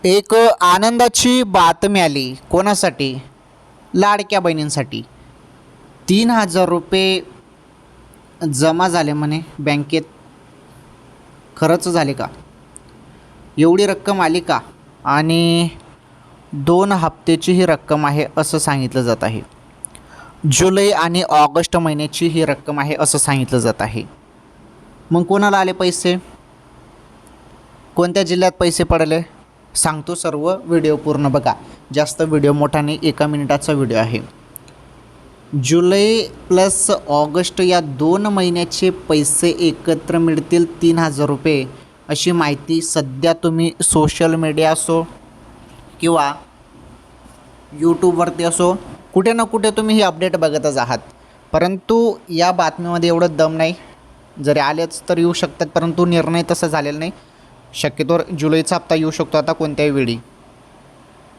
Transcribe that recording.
एक आनंदाची बातमी आली. कोणासाठी? लाडक्या बहिणींसाठी. 3,000 रुपये जमा झाले म्हणे बँकेत. खरंच झाले का? एवढी रक्कम आली का? आणि 2 हप्त्याची ही रक्कम आहे असं सांगितलं जात आहे. जुलै आणि ऑगस्ट महिन्याची ही रक्कम आहे असं सांगितलं जात आहे. मग कोणाला आले पैसे? कोणत्या जिल्ह्यात पैसे पडले? सांगतो सर्व. व्हिडिओ पूर्ण बघा. जास्त व्हिडिओ मोठा नाही, 1 मिनिटाचा व्हिडिओ आहे. जुलै प्लस ऑगस्ट या 2 महिन्याचे पैसे एकत्र मिळतील 3,000 रुपये, अशी माहिती सध्या तुम्ही सोशल मीडिया असो किंवा यूट्यूबवरती असो, कुठे ना कुठे तुम्ही ही अपडेट बघतच आहात. परंतु या बातमीमध्ये एवढं दम नाही. जरी आलेच तर येऊ शकतात, परंतु निर्णय तसा झालेला नाही. शक्यतोवर जुलैचा हप्ता येऊ शकतो आता कोणत्याही वेळी.